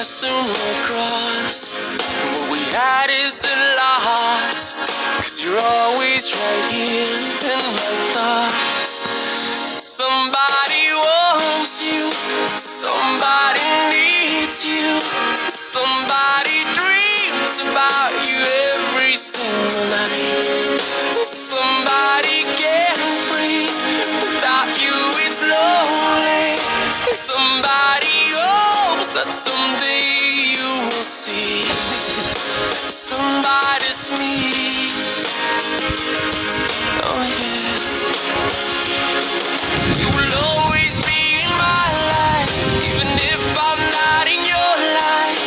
soon will cross. And what we had isn't lost, 'cause you're always right here in my thoughts. Somebody wants you, somebody needs you, somebody dreams about you every single night. Somebody can't breathe without you, it's lonely. Somebody hopes that someday you will see somebody's me. Oh yeah. You will always be in my life, even if I'm not in your life,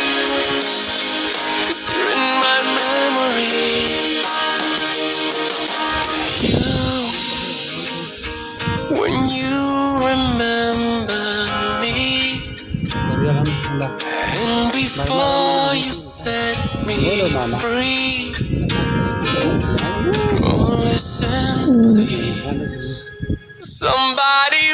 'cause you're in my memory. When you remember me, and before you set me free, oh listen please, somebody